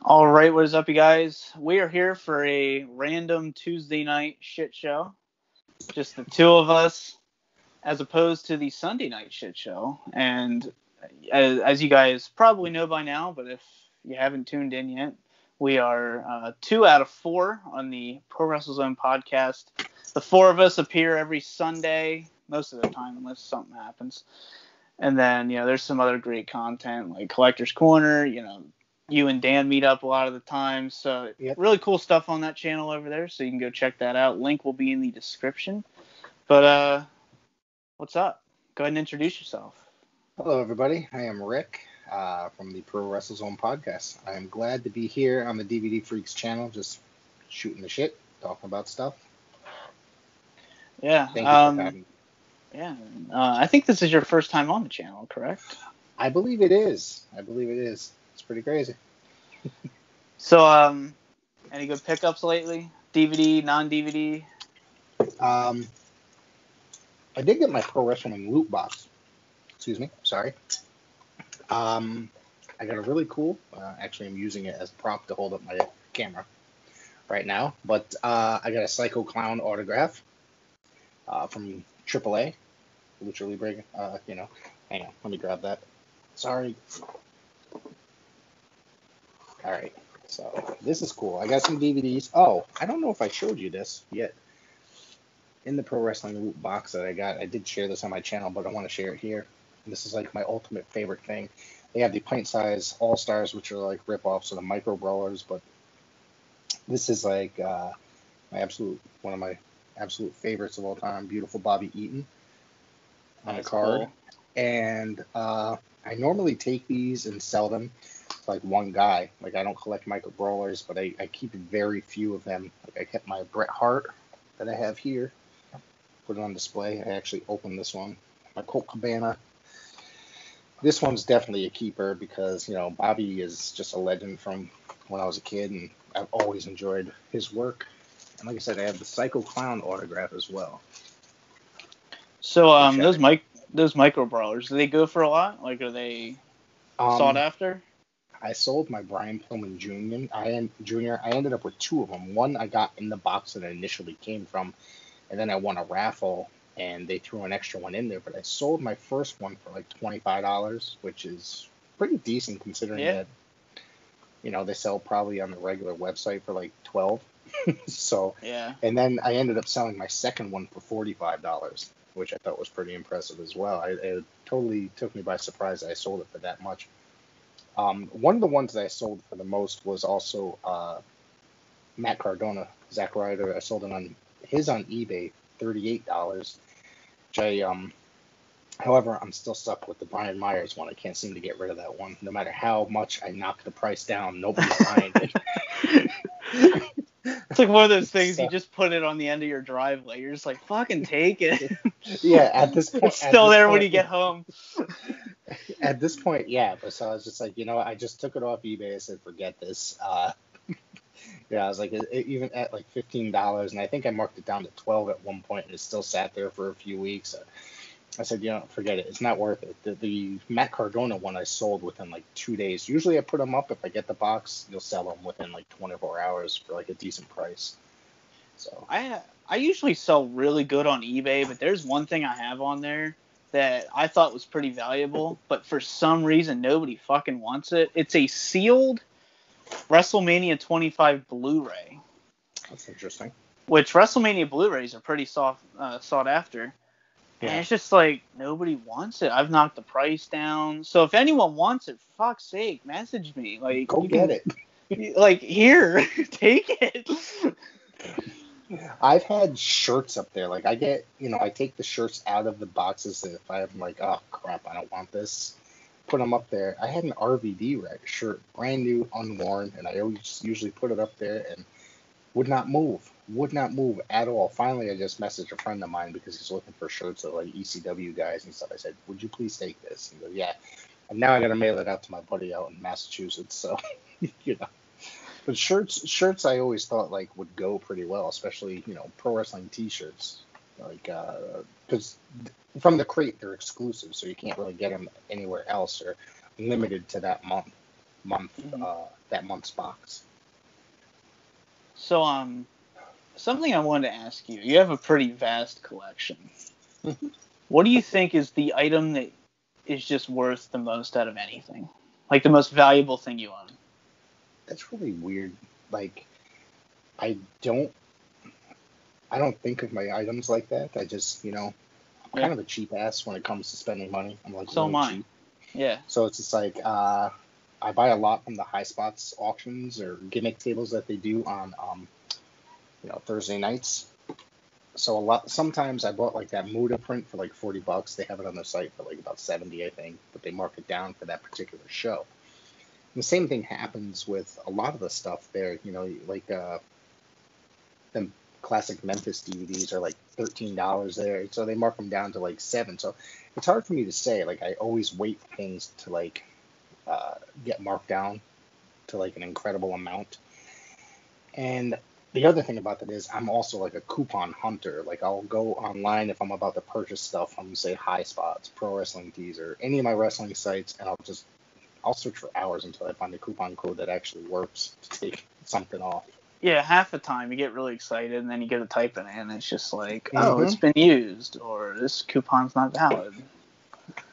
All right, what is up, you guys? We are here for a random Tuesday night shit show. Just the two of us, as opposed to the Sunday night shit show. And as you guys probably know by now, but if you haven't tuned in yet, we are 2 out of 4 on the Pro Wrestle Zone podcast. The four of us appear every Sunday, most of the time, unless something happens. And then, there's some other great content like Collector's Corner, you and Dan meet up a lot of the time. So Really cool stuff on that channel over there. So you can go check that out. Link will be in the description. But what's up? Go ahead and introduce yourself. Hello, everybody. I am Rick from the Pro Wrestle Zone podcast. I am glad to be here on the DVD Freaks channel, just shooting the shit, talking about stuff. Yeah. Thank you for having me. Yeah. I think this is your first time on the channel, correct? I believe it is. It's pretty crazy. So, any good pickups lately? DVD, non-DVD? I did get my Pro Wrestling loot box. Excuse me. Sorry. I got a really cool. Actually, I'm using it as a prop to hold up my camera right now. But I got a Psycho Clown autograph from AAA, Lucha Libre. Hang on. Let me grab that. Sorry. All right. So this is cool. I got some DVDs. Oh, I don't know if I showed you this yet. In the Pro Wrestling loot box that I got, I did share this on my channel, but I want to share it here. This is like my ultimate favorite thing. They have the pint size All Stars, which are like rip-offs of the micro brawlers, but this is like one of my absolute favorites of all time. Beautiful Bobby Eaton on a card. Cool. And I normally take these and sell them to like one guy. Like I don't collect micro brawlers, but I keep very few of them. Like I kept my Bret Hart that I have here. Put it on display. I actually opened this one. My Colt Cabana. This one's definitely a keeper because, Bobby is just a legend from when I was a kid, and I've always enjoyed his work. And like I said, I have the Psycho Clown autograph as well. So, those micro brawlers, do they go for a lot? Like, are they sought after? I sold my Brian Pillman Jr. I ended up with 2 of them. One I got in the box that it initially came from, and then I won a raffle, and they threw an extra one in there. But I sold my first one for like $25, which is pretty decent considering that, they sell probably on the regular website for like $12. So, and then I ended up selling my second one for $45, which I thought was pretty impressive as well. It totally took me by surprise that I sold it for that much. One of the ones that I sold for the most was also Matt Cardona, Zack Ryder. I sold it on eBay, $38. Which however, I'm still stuck with the Brian Myers one. I can't seem to get rid of that one. No matter how much I knock the price down, nobody's buying it. It's like one of those things, you just put it on the end of your driveway. You're just like, fucking take it. Yeah, at this point. It's still there when you get home. At this point, yeah. But so I was just like, I just took it off eBay. I said, forget this. I was like, even at like $15, and I think I marked it down to 12 at one point, and it still sat there for a few weeks. I said, forget it. It's not worth it. The Matt Cardona one I sold within like 2 days. Usually I put them up. If I get the box, you'll sell them within like 24 hours for like a decent price. So I usually sell really good on eBay, but there's one thing I have on there that I thought was pretty valuable, but for some reason nobody fucking wants it. It's a sealed WrestleMania 25 Blu-ray. That's interesting. Which WrestleMania Blu-rays are pretty sought after. Yeah. And it's just like, nobody wants it. I've knocked the price down. So if anyone wants it, for fuck's sake, message me. Like, go get it. Like, here, take it. I've had shirts up there. Like, I get, I take the shirts out of the boxes if I'm like, oh, crap, I don't want this. Put them up there. I had an RVD shirt, brand new, unworn, and I always usually put it up there and would not move at all. Finally, I just messaged a friend of mine because he's looking for shirts of like ECW guys and stuff. I said, would you please take this? He goes, yeah. And now I got to mail it out to my buddy out in Massachusetts. So, But shirts I always thought like would go pretty well, especially, pro wrestling t-shirts. Like, because from the crate, they're exclusive, so you can't really get them anywhere else or limited to that month that month's box. So, something I wanted to ask you. You have a pretty vast collection. What do you think is the item that is just worth the most out of anything? Like the most valuable thing you own? That's really weird. Like, I don't I don't think of my items like that. I just, I'm Yeah. kind of a cheap ass when it comes to spending money. I'm like So really am I. cheap. Yeah. So it's just like I buy a lot from the high spots auctions or gimmick tables that they do on Thursday nights. So sometimes I bought like that Muda print for like $40. They have it on their site for like about 70, I think, but they mark it down for that particular show. And the same thing happens with a lot of the stuff there, like the classic Memphis DVDs are like $13 there, so they mark them down to like 7. So it's hard for me to say. Like I always wait for things to like get marked down to like an incredible amount. And the other thing about that is I'm also like a coupon hunter. Like I'll go online if I'm about to purchase stuff from say High Spots, Pro Wrestling Tees, or any of my wrestling sites, and I'll search for hours until I find a coupon code that actually works to take something off. Yeah, half the time you get really excited and then you get to type it in and it's just like, oh, it's Mm-hmm. been used or this coupon's not valid.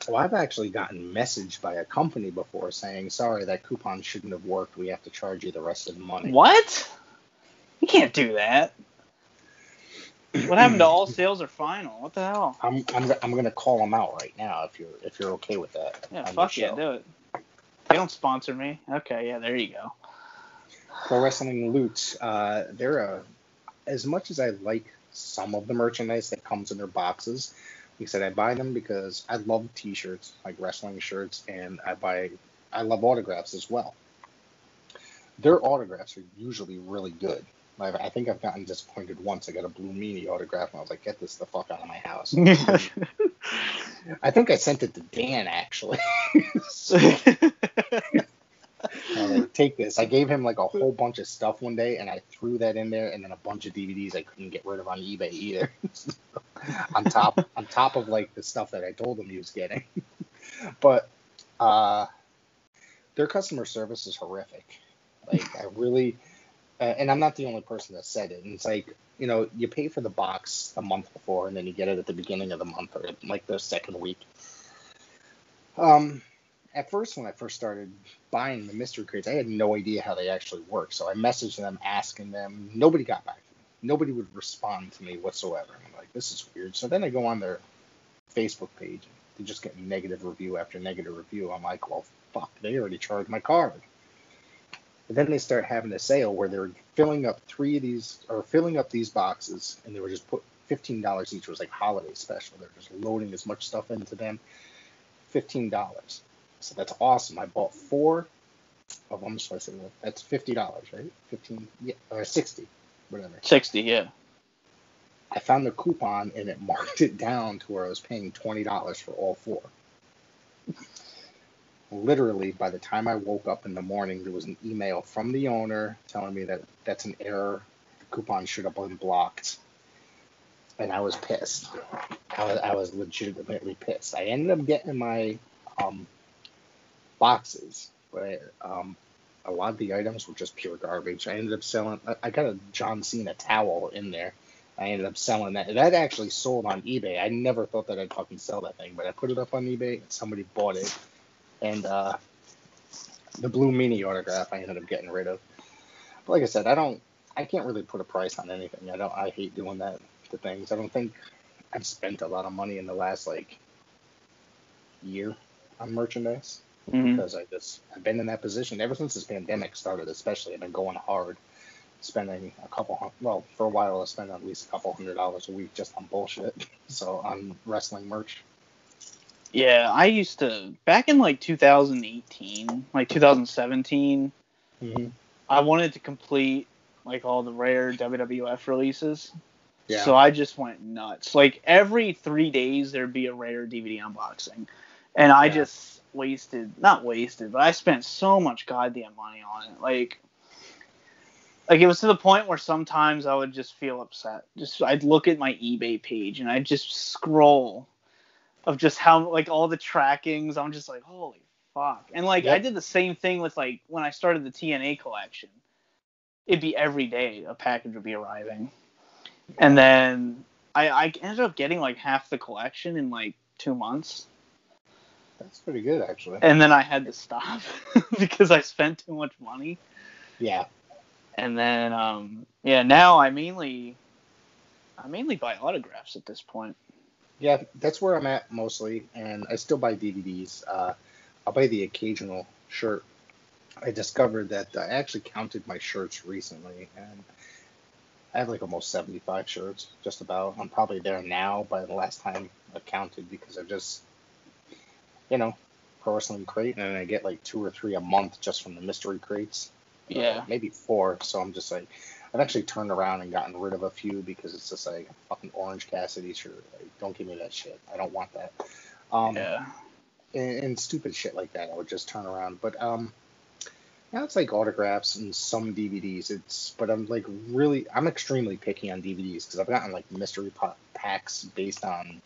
Well, I've actually gotten messaged by a company before saying, sorry, that coupon shouldn't have worked. We have to charge you the rest of the money. What? You can't do that. What happened to all sales are final? What the hell? I'm gonna call them out right now if you're okay with that. Yeah, On fuck your yeah, show. do it. They don't sponsor me. Okay, yeah, there you go. Pro Wrestling Loot, as much as I like some of the merchandise that comes in their boxes, like I said, I buy them because I love T-shirts, like wrestling shirts, and I love autographs as well. Their autographs are usually really good. I think I've gotten disappointed once. I got a Blue Meanie autograph, and I was like, "Get this the fuck out of my house." I think I sent it to Dan actually. So, I was like, "Take this." I gave him like a whole bunch of stuff one day, and I threw that in there, and then a bunch of DVDs I couldn't get rid of on eBay either. on top of like the stuff that I told him he was getting. But their customer service is horrific. Like I really. And I'm not the only person that said it. And it's like, you pay for the box a month before, and then you get it at the beginning of the month or like the second week. At first, when I first started buying the mystery crates, I had no idea how they actually work. So I messaged them, asking them. Nobody got back to me. Nobody would respond to me whatsoever. And I'm like, this is weird. So then I go on their Facebook page. They just get negative review after negative review. I'm like, well, fuck, they already charged my card. But then they start having a sale where they're filling up these boxes, and they were just put $15 each. Was like holiday special. They're just loading as much stuff into them. $15. So that's awesome. I bought 4 of them. So I said, well, that's $50, right? 15, yeah, or 60, whatever. 60, yeah. I found the coupon and it marked it down to where I was paying $20 for all 4. Literally, by the time I woke up in the morning, there was an email from the owner telling me that that's an error. The coupon should have been blocked. And I was pissed. I was legitimately pissed. I ended up getting my boxes, but a lot of the items were just pure garbage. I ended up selling. I got a John Cena towel in there. I ended up selling that. That actually sold on eBay. I never thought that I'd fucking sell that thing, but I put it up on eBay and somebody bought it. And the Blue Meanie autograph I ended up getting rid of. But like I said, I can't really put a price on anything. I hate doing that to things. I don't think I've spent a lot of money in the last like year on merchandise because I've been in that position ever since this pandemic started. Especially, I've been going hard, spending for a while I spent at least a couple $100 a week just on bullshit. So on wrestling merch. Yeah, I used to, back in like 2018, like 2017, I wanted to complete like all the rare WWF releases. Yeah. So I just went nuts. Like every 3 days there'd be a rare DVD unboxing. And I just not wasted, but I spent so much goddamn money on it. Like it was to the point where sometimes I would just feel upset. I'd look at my eBay page and I'd just scroll of just how like all the trackings. I'm just like, holy fuck. And like I Yep. did the same thing with like when I started the TNA collection. It'd be every day a package would be arriving. And then I ended up getting like half the collection in like 2 months. That's pretty good, actually. And then I had to stop because I spent too much money. Yeah. And then yeah, now I mainly buy autographs at this point. Yeah, that's where I'm at mostly, and I still buy DVDs. I'll buy the occasional shirt. I discovered that I actually counted my shirts recently, and I have like almost 75 shirts, just about. I'm probably there now by the last time I counted because I just, you know, Pro Wrestling Crate, and I get like 2 or 3 a month just from the mystery crates. Yeah. Maybe 4. So I'm just like, I've actually turned around and gotten rid of a few because it's just like a fucking Orange Cassidy shirt. Like, don't give me that shit. I don't want that. Um, Yeah. and stupid shit like that, I would just turn around. But now it's like autographs and some DVDs. But I'm extremely picky on DVDs because I've gotten like mystery packs based on,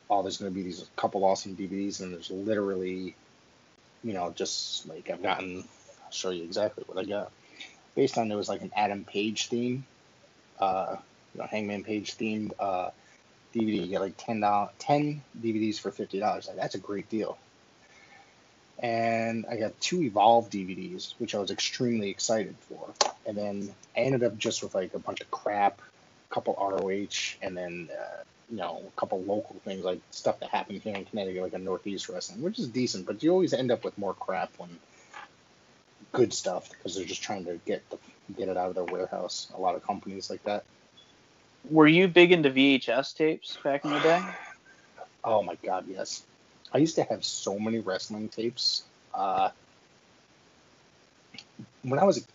oh, there's going to be these couple awesome DVDs, and there's literally, just like I'll show you exactly what I got. Based on, there was like an Adam Page theme, uh, Hangman Page themed DVD. You get like $10 DVDs for $50. Like, that's a great deal. And I got 2 Evolve DVDs, which I was extremely excited for. And then I ended up just with like a bunch of crap, a couple ROH, and then a couple local things like stuff that happened here in Connecticut, like a Northeast Wrestling, which is decent. But you always end up with more crap when good stuff because they're just trying to get it out of their warehouse. A lot of companies like that. Were you big into VHS tapes back in the day? Oh my God, yes. I used to have so many wrestling tapes. When I was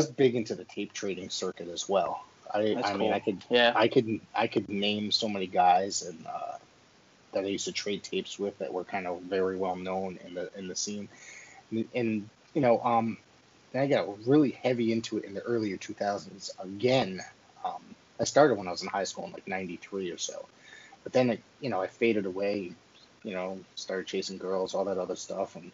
big into the tape trading circuit as well. That's I mean, cool. Yeah. I could name so many guys and that I used to trade tapes with that were kind of very well known in the scene. And then I got really heavy into it in the earlier 2000s again. Um, I started when I was in high school in like '93 or so, but then I faded away. Started chasing girls, all that other stuff, and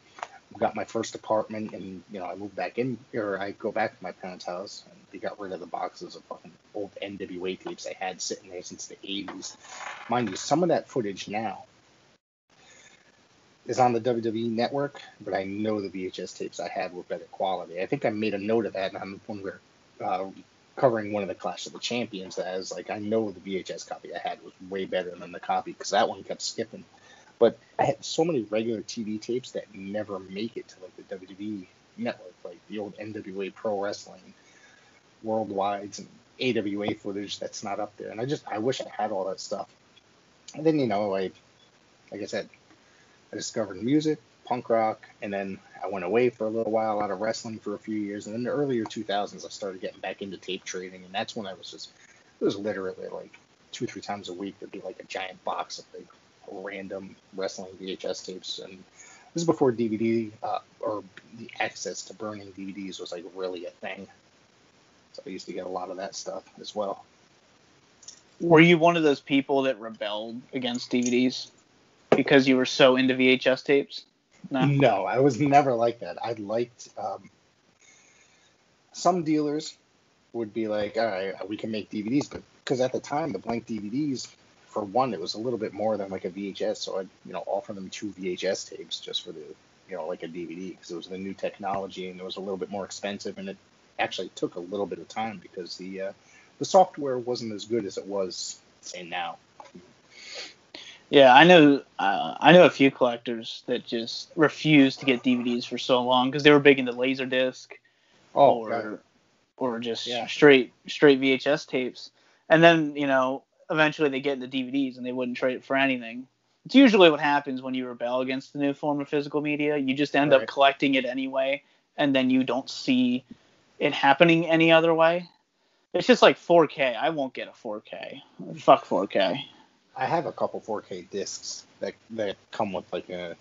got my first apartment, and I moved back in, or I go back to my parents' house, and they got rid of the boxes of fucking old NWA tapes I had sitting there since the '80s. Mind you, some of that footage now is on the WWE network, but I know the VHS tapes I had were better quality. I think I made a note of that when we were covering one of the Clash of the Champions. That I was like, I know the VHS copy I had was way better than the copy because that one kept skipping. But I had so many regular TV tapes that never make it to like the WWE network, like the old NWA Pro Wrestling, Worldwides, and AWA footage that's not up there. And I wish I had all that stuff. And then like I said, I discovered music, punk rock, and then I went away for a little while out of wrestling for a few years. And in the earlier 2000s, I started getting back into tape trading, and that's when it was literally like 2 or 3 times a week. There'd be like a giant box of like random wrestling VHS tapes, and this is before DVD or the access to burning DVDs was like really a thing. So I used to get a lot of that stuff as well. Were you one of those people that rebelled against DVDs because you were so into VHS tapes? No. No, I was never like that. I liked some dealers would be like, all right, we can make DVDs, but because at the time the blank DVDs, for one, it was a little bit more than like a VHS, so I'd offer them 2 VHS tapes just for the like a DVD because it was the new technology and it was a little bit more expensive, and it actually took a little bit of time because the software wasn't as good as it was say now. Yeah, I know a few collectors that just refused to get DVDs for so long because they were big into Laserdisc Oh, God. or just Yeah. straight VHS tapes. And then, eventually they get into DVDs and they wouldn't trade it for anything. It's usually what happens when you rebel against the new form of physical media. You just end up Right. collecting it anyway, and then you don't see it happening any other way. It's just like 4K. I won't get a 4K. Fuck 4K. I have a couple 4K discs that come with like like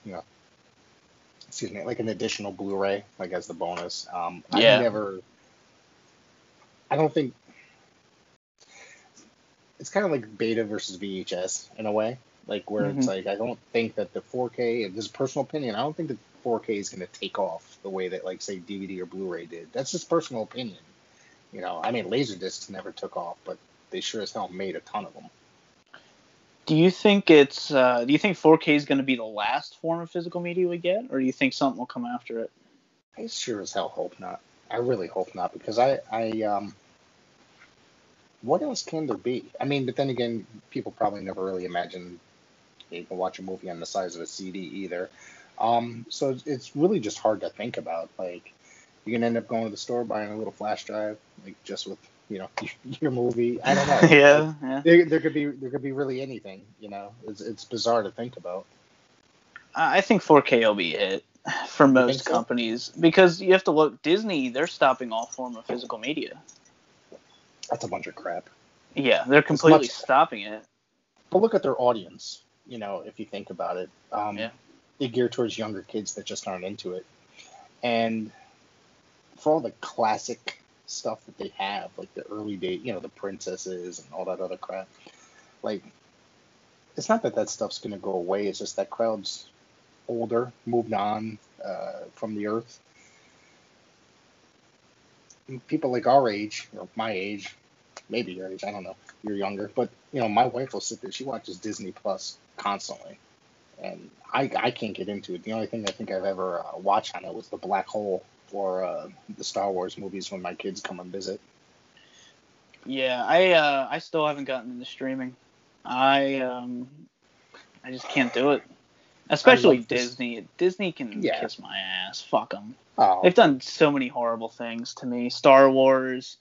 an additional Blu-ray, like as the bonus. Yeah. I don't think it's kind of like beta versus VHS in a way. Like where it's Hmm. like I don't think that the 4K. This is personal opinion. I don't think that 4K is going to take off the way that like say DVD or Blu-ray did. That's just personal opinion. I mean, Laserdiscs never took off, but they sure as hell made a ton of them. Do you think 4K is going to be the last form of physical media we get, or do you think something will come after it? I sure as hell hope not. I really hope not because what else can there be? I mean, but then again, people probably never really imagined you can watch a movie on the size of a CD either. So it's really just hard to think about. Like, you can end up going to the store buying a little flash drive, like just with your movie. I don't know. Like, Yeah, yeah. there could be really anything. It's bizarre to think about. I think 4K will be it for You think most so? companies because you have to look. Disney, they're stopping all form of physical media. That's a bunch of crap. Yeah, they're As completely much, stopping it. but look at their audience. If you think about it, Yeah. they gear towards younger kids that just aren't into it. And for all the classic stuff that they have, like the early day, the princesses and all that other crap, like it's not that that stuff's gonna go away. It's just that crowd's older, moved on from the earth. People like our age, or my age, maybe your age, I don't know, you're younger, but my wife will sit there. She watches Disney Plus constantly, and I can't get into it. The only thing I think I've ever watched on it was the black hole for the Star Wars movies when my kids come and visit. Yeah, I still haven't gotten into streaming. I just can't do it. I Especially love this. Disney. Disney can Yeah. kiss my ass. Fuck them. Oh, They've done so many horrible things to me. Star Wars,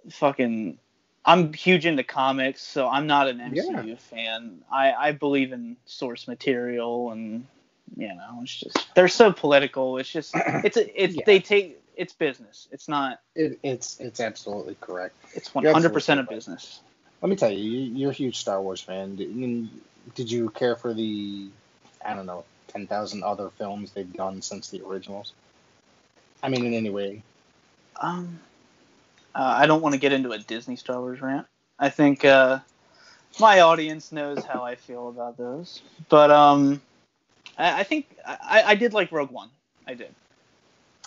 fucking. I'm huge into comics, so I'm not an yeah, MCU fan. I believe in source material, and it's just they're so political. It's just it's yeah. they take it's business. It's not. It's absolutely correct. It's You're 100% absolutely a right. business. Let me tell you, you're a huge Star Wars fan. Did you care for the, I don't know, 10,000 other films they've done since the originals? I mean, in any way. Um, I don't want to get into a Disney Star Wars rant. I think my audience knows how I feel about those. But I think I did like Rogue One. I did.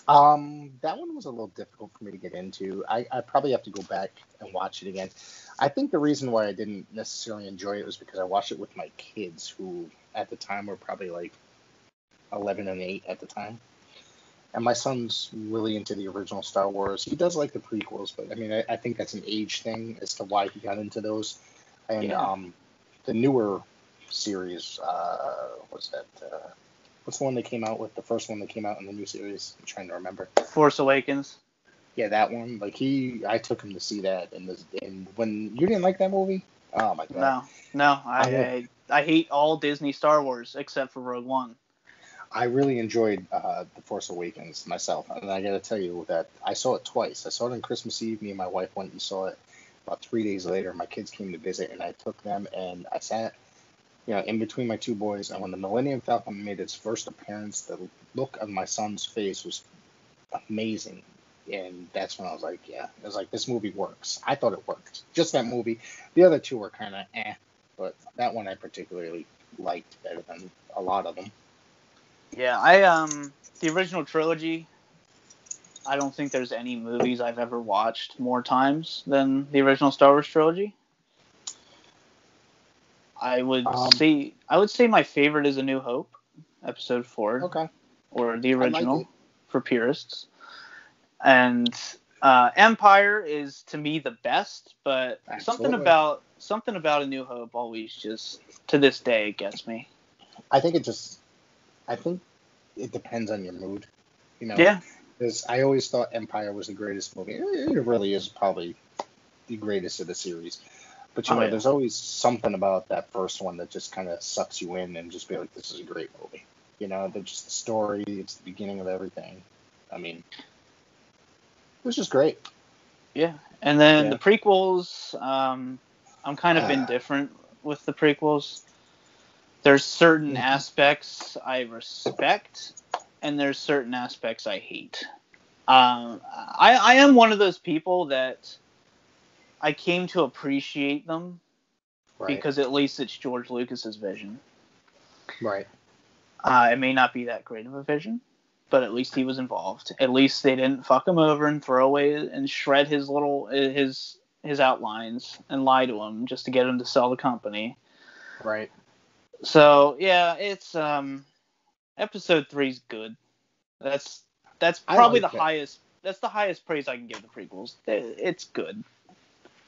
That one was a little difficult for me to get into. I probably have to go back and watch it again. I think the reason why I didn't necessarily enjoy it was because I watched it with my kids, who at the time were probably like 11 and 8 at the time. And my son's really into the original Star Wars. He does like the prequels, but I mean, I think that's an age thing as to why he got into those. And Yeah. the newer series, what's that? What's the one that came out with the first one that came out in the new series? I'm trying to remember. Force Awakens. Yeah, that one. Like I took him to see that, and when you didn't like that movie, oh my god, No, no. I I hate all Disney Star Wars except for Rogue One. I really enjoyed The Force Awakens myself, and I got to tell you that I saw it twice. I saw it on Christmas Eve. Me and my wife went and saw it. About 3 days later, my kids came to visit, and I took them, and I sat, in between my two boys. And when the Millennium Falcon made its first appearance, the look on my son's face was amazing. And that's when I was like, yeah, it was like, this movie works. I thought it worked. Just that movie. The other two were kind of but that one I particularly liked better than a lot of them. Yeah, I the original trilogy. I don't think there's any movies I've ever watched more times than the original Star Wars trilogy. Um, I would say my favorite is A New Hope, Episode 4, okay, or the I like original it. for purists. And Empire is to me the best, but Absolutely. something about A New Hope always just to this day gets me. I think it just, I think it depends on your mood, you know, Yeah. because I always thought Empire was the greatest movie. It really is probably the greatest of the series. But Oh yeah. there's always something about that first one that just kind of sucks you in and just be like, this is a great movie. They're just the story, it's the beginning of everything. I mean, it was just great. Yeah. And then Yeah. the prequels, I'm kind of indifferent with the prequels. There's certain Mhm. aspects I respect, and there's certain aspects I hate. I am one of those people that I came to appreciate them Right. because at least it's George Lucas's vision. Right. It may not be that great of a vision, but at least he was involved. At least they didn't fuck him over and throw away and shred his outlines and lie to him just to get him to sell the company. Right. So yeah, it's episode 3's good. That's I probably the like it. highest. That's the highest praise I can give the prequels. It's good.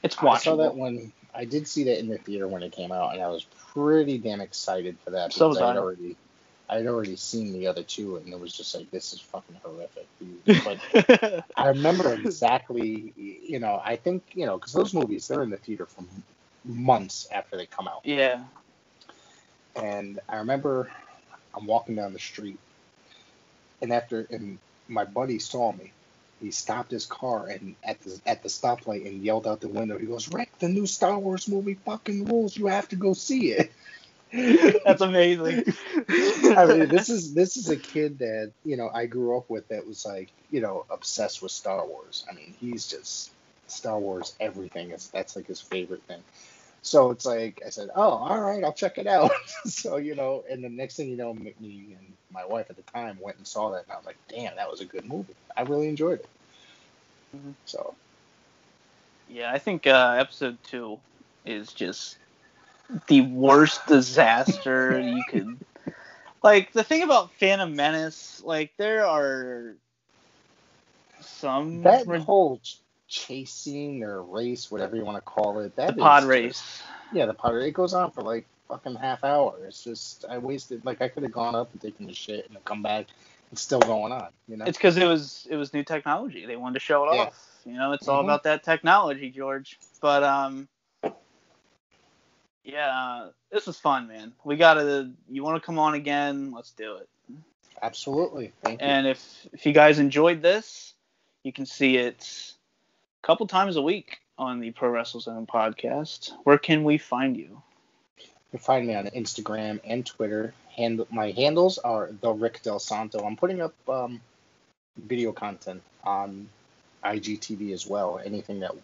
It's I saw that watchable. when I did see that in the theater when it came out, and I was pretty damn excited for that So because was I. I had already seen the other two, and it was just like, this is fucking horrific. But I remember exactly, I think, because those movies, they're in the theater for months after they come out. Yeah. And I remember I'm walking down the street, and my buddy saw me. He stopped his car and at the stoplight and yelled out the window. He goes, "Rick, the new Star Wars movie fucking rules. You have to go see it." That's amazing. I mean, this is a kid that I grew up with that was like obsessed with Star Wars. I mean, he's just Star Wars everything. That's like his favorite thing. So it's like I said, oh, all right, I'll check it out. So and the next thing you know, me and my wife at the time went and saw that, and I was like, damn, that was a good movie. I really enjoyed it. Mhm. So Yeah, I think episode 2 is just the worst disaster you could. Like, the thing about Phantom Menace, like, there are some that whole chase scene or race, whatever you want to call it, the that pod is just race. yeah, the pod. It goes on for like fucking half hour. It's just I wasted like I could have gone up and taken the shit and come back. It's still going on. It's because it was new technology. They wanted to show it Yeah. off. It's all Mhm. about that technology, George. But yeah, this was fun, man. You want to come on again? Let's do it. Absolutely. Thank you. And if you guys enjoyed this, you can see it a couple times a week on the Pro Wrestle Zone podcast. Where can we find you? You can find me on Instagram and Twitter. My handles are the Rick Del Santo. I'm putting up video content on IGTV as well. Anything that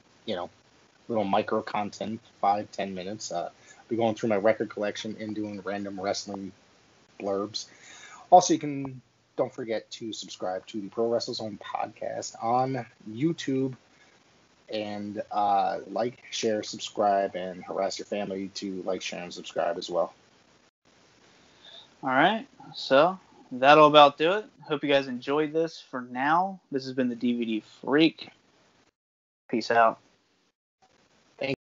little micro content, 5-10 minutes. Be going through my record collection and doing random wrestling blurbs. Also, don't forget to subscribe to the Pro Wrestle Zone podcast on YouTube and like, share, subscribe, and harass your family to like, share, and subscribe as well. All right, so that'll about do it. Hope you guys enjoyed this. For now, this has been the DVD Freak. Peace out.